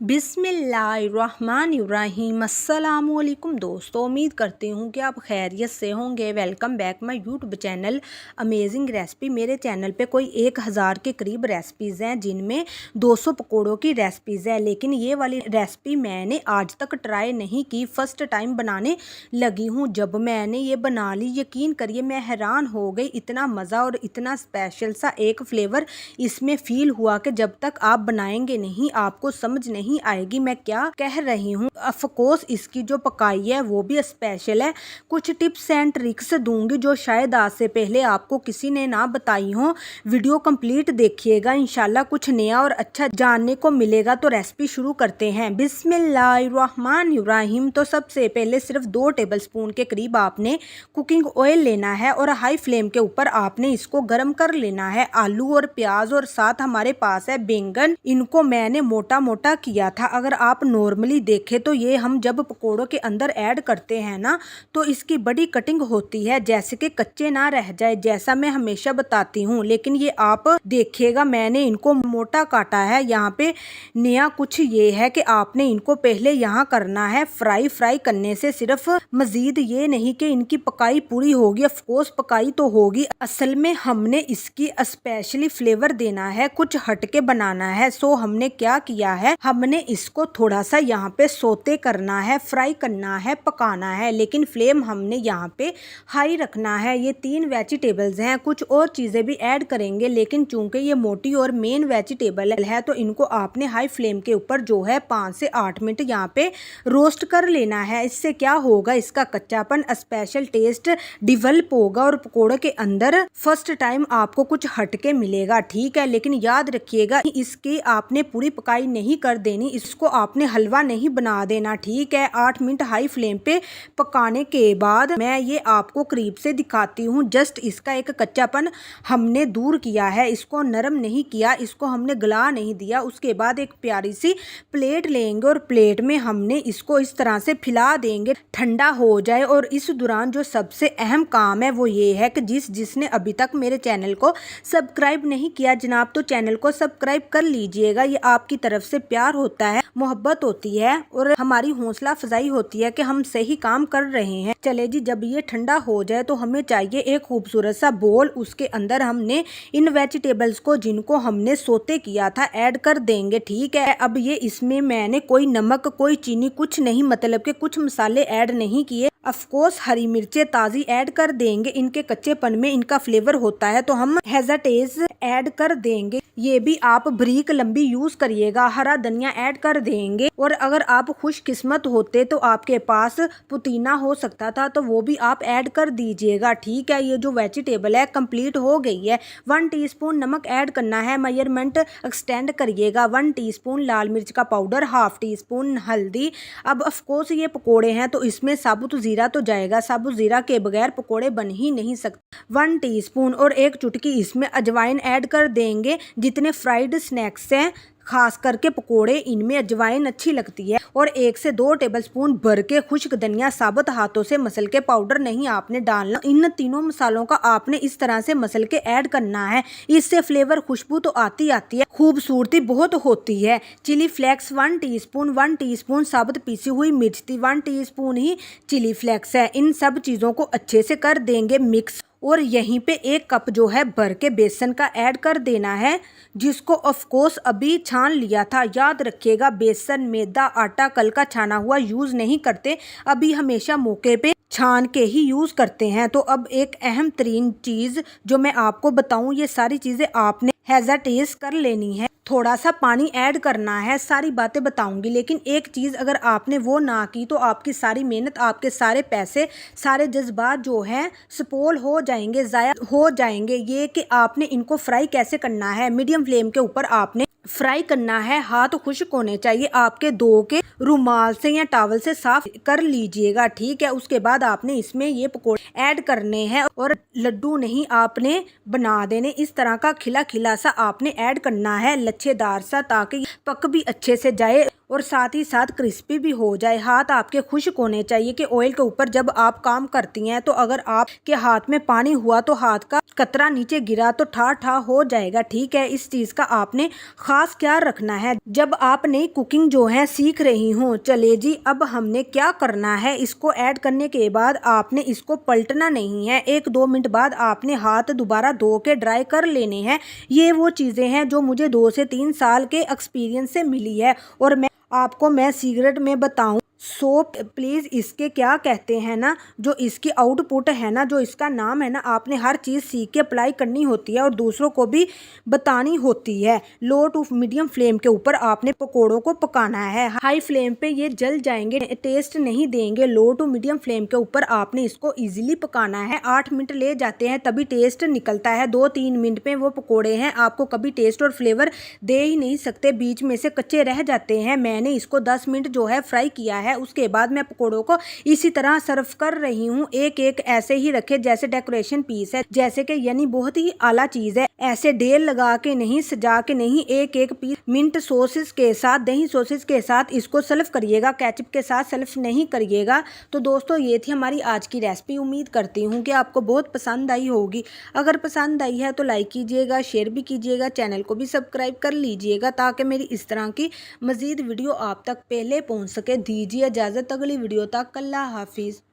बिस्मिल्लाहिर्रहमानिर्रहीम। अस्सलामुअलैकुम दोस्तों, उम्मीद करती हूँ कि आप खैरियत से होंगे। Welcome back my YouTube channel amazing recipe. मेरे चैनल पे कोई 1000 के करीब रेसिपीज़ हैं, जिनमें 200 पकौड़ों की रेसिपीज़ है। लेकिन ये वाली रेसिपी मैंने आज तक ट्राई नहीं की, फ़र्स्ट टाइम बनाने लगी हूँ। जब मैंने ये बना ली, यकीन करिए मैं हैरान हो गई। इतना मज़ा और इतना स्पेशल सा एक फ्लेवर इसमें फ़ील हुआ कि जब तक आप बनाएंगे नहीं आपको समझ नहीं आएगी मैं क्या कह रही हूँ। ऑफकोर्स इसकी जो पकाई है वो भी स्पेशल है। कुछ टिप्स एंड ट्रिक्स दूंगी जो शायद आज से पहले आपको किसी ने ना बताई हो। वीडियो कंप्लीट देखिएगा, इंशाल्लाह कुछ नया और अच्छा जानने को मिलेगा। तो रेसिपी शुरू करते हैं। बिस्मिल्लाहिर्रहमानिर्रहीम। तो सबसे पहले सिर्फ 2 टेबलस्पून के करीब आपने कुकिंग ऑयल लेना है और हाई फ्लेम के ऊपर आपने इसको गर्म कर लेना है। आलू और प्याज और साथ हमारे पास है बैंगन, इनको मैंने मोटा मोटा किया था। अगर आप नॉर्मली देखें तो ये हम जब पकोड़ों के अंदर ऐड करते हैं ना, तो इसकी बड़ी कटिंग होती है, जैसे कि कच्चे ना रह जाए, जैसा मैं हमेशा बताती हूँ। लेकिन ये आप देखिएगा मैंने इनको मोटा काटा है। यहाँ पे नया कुछ ये है कि आपने इनको पहले यहाँ करना है फ्राई करने से सिर्फ मजीद ये नहीं कि इनकी पकाई पूरी होगी। ऑफकोर्स पकाई तो होगी, असल में हमने इसकी स्पेशली फ्लेवर देना है, कुछ हटके बनाना है। सो हमने क्या किया है, हमने इसको थोड़ा सा यहाँ पे सोते करना है, फ्राई करना है, पकाना है। लेकिन फ्लेम हमने यहाँ पे हाई रखना है। ये 3 वेजिटेबल्स हैं, कुछ और चीज़ें भी ऐड करेंगे, लेकिन चूंकि ये मोटी और मेन वेजिटेबल है तो इनको आपने हाई फ्लेम के ऊपर जो है 5 से 8 मिनट यहाँ पे रोस्ट कर लेना है। इससे क्या होगा, इसका कच्चापन स्पेशल टेस्ट डिवेल्प होगा और पकौड़े के अंदर फर्स्ट टाइम आपको कुछ हटके मिलेगा। ठीक है, लेकिन याद रखिएगा इसकी आपने पूरी पकाई नहीं कर देनी, इसको आपने हलवा नहीं बना देना। ठीक है, 8 मिनट हाई फ्लेम पे पकाने के बाद मैं ये आपको करीब से दिखाती हूँ। जस्ट इसका एक कच्चापन हमने दूर किया है, इसको नरम नहीं किया, इसको हमने गला नहीं दिया। उसके बाद एक प्यारी सी प्लेट लेंगे और प्लेट में हमने इसको इस तरह से फैला देंगे, ठंडा हो जाए। और इस दौरान जो सबसे अहम काम है वो ये है कि जिसने अभी तक मेरे चैनल को सब्सक्राइब नहीं किया जनाब, तो चैनल को सब्सक्राइब कर लीजिएगा। ये आपकी तरफ से प्यार होता है, मोहब्बत होती है और हमारी हौसला अफजाई होती है कि हम सही काम कर रहे हैं। चले जी, जब ये ठंडा हो जाए तो हमें चाहिए एक खूबसूरत सा बोल। उसके अंदर हमने इन वेजिटेबल्स को जिनको हमने सोते किया था ऐड कर देंगे। ठीक है, अब ये इसमें मैंने कोई नमक कोई चीनी कुछ नहीं, मतलब के कुछ मसाले ऐड नहीं किए। ऑफकोर्स हरी मिर्चें ताज़ी ऐड कर देंगे, इनके कच्चेपन में इनका फ्लेवर होता है तो हम हेज़ाटेस ऐड कर देंगे। ये भी आप बारीक लंबी यूज करिएगा। हरा धनिया ऐड कर देंगे और अगर आप खुशकिस्मत होते तो आपके पास पुदीना हो सकता था तो वो भी आप ऐड कर दीजिएगा। ठीक है, ये जो वेजिटेबल है कंप्लीट हो गई है। 1 टीस्पून नमक ऐड करना है, मेजरमेंट एक्सटेंड करिएगा। 1 टीस्पून लाल मिर्च का पाउडर, ½ टीस्पून हल्दी। अब ऑफकोर्स ये पकोड़े हैं तो इसमें साबुत जीरा तो जाएगा, साबुत जीरा के बगैर पकोड़े बन ही नहीं सकते। 1 टीस्पून और 1 चुटकी इसमें अजवाइन ऐड कर देंगे। जितने फ्राइड स्नैक्स हैं खास करके पकोड़े, इनमें अजवाइन अच्छी लगती है। और 1 से 2 टेबलस्पून भर के खुश्क धनिया साबुत हाथों से मसल के, पाउडर नहीं आपने डालना। इन तीनों मसालों का आपने इस तरह से मसल के ऐड करना है। इससे फ्लेवर खुशबू तो आती है, खूबसूरती बहुत होती है। चिली फ्लेक्स 1 टीस्पून, 1 टीस्पून साबुत पीसी हुई मिर्च थी, 1 टीस्पून ही चिली फ्लेक्स है। इन सब चीज़ों को अच्छे से कर देंगे मिक्स। और यहीं पे 1 कप जो है भर के बेसन का ऐड कर देना है, जिसको ऑफकोर्स अभी छान लिया था। याद रखिएगा बेसन, मैदा, आटा कल का छाना हुआ यूज़ नहीं करते, अभी हमेशा मौके पे छान के ही यूज़ करते हैं। तो अब एक अहम तरीन चीज़ जो मैं आपको बताऊं, ये सारी चीज़ें आपने हेज़ाटेस कर लेनी है, थोड़ा सा पानी ऐड करना है। सारी बातें बताऊंगी, लेकिन एक चीज़ अगर आपने वो ना की तो आपकी सारी मेहनत, आपके सारे पैसे, सारे जज्बात जो हैं स्पॉइल हो जाएंगे, ज़ाया हो जाएंगे। ये कि आपने इनको फ्राई कैसे करना है, मीडियम फ्लेम के ऊपर आपने फ्राई करना है। हाथ खुश्क होने चाहिए आपके, 2 के रुमाल से या टॉवल से साफ कर लीजिएगा। ठीक है, उसके बाद आपने इसमें ये पकौड़े ऐड करने हैं और लड्डू नहीं आपने बना देने, इस तरह का खिला खिला सा आपने ऐड करना है, लच्छेदार सा, ताकि पक भी अच्छे से जाए और साथ ही साथ क्रिस्पी भी हो जाए। हाथ आपके खुश्क होने चाहिए कि ऑयल के ऊपर जब आप काम करती हैं तो अगर आपके हाथ में पानी हुआ तो हाथ का कतरा नीचे गिरा तो ठा ठा हो जाएगा। ठीक है, इस चीज़ का आपने खास ख्याल रखना है जब आप नई कुकिंग जो है सीख रही हूँ। चले जी, अब हमने क्या करना है, इसको ऐड करने के बाद आपने इसको पलटना नहीं है। 1-2 मिनट बाद आपने हाथ दोबारा धो के ड्राई कर लेने हैं। ये वो चीज़ें हैं जो मुझे 2 से 3 साल के एक्सपीरियंस से मिली है। और मैं सीक्रेट में बताऊं, सोप प्लीज़ इसके क्या कहते हैं ना, जो इसकी आउटपुट है ना, जो इसका नाम है ना, आपने हर चीज़ सीख के अप्लाई करनी होती है और दूसरों को भी बतानी होती है। लो टू मीडियम फ्लेम के ऊपर आपने पकोड़ों को पकाना है। हाई फ्लेम पे ये जल जाएंगे, टेस्ट नहीं देंगे। लो टू मीडियम फ्लेम के ऊपर आपने इसको ईजिली पकाना है। 8 मिनट ले जाते हैं तभी टेस्ट निकलता है। 2-3 मिनट में वो पकोड़े हैं आपको कभी टेस्ट और फ्लेवर दे ही नहीं सकते, बीच में से कच्चे रह जाते हैं। मैंने इसको 10 मिनट जो है फ्राई किया है। उसके बाद मैं पकोड़ों को इसी तरह सर्व कर रही हूँ। एक एक ऐसे ही रखे जैसे डेकोरेशन पीस है, जैसे कि यानी बहुत ही आला चीज है। ऐसे ढेर लगा के नहीं, सजा के नहीं, एक एक पीस मिंट सॉसेस के साथ, दही सॉसेस के साथ इसको सर्व करिएगा, केचप के साथ सर्व नहीं करिएगा। तो दोस्तों, ये थी हमारी आज की रेसिपी। उम्मीद करती हूँ कि आपको बहुत पसंद आई होगी। अगर पसंद आई है तो लाइक कीजिएगा, शेयर भी कीजिएगा, चैनल को भी सब्सक्राइब कर लीजिएगा ताकि मेरी इस तरह की मज़ीद वीडियो आप तक पहले पहुँच सके। दीजिए इजाज़त, अगली वीडियो तक। अल्लाह हाफिज़।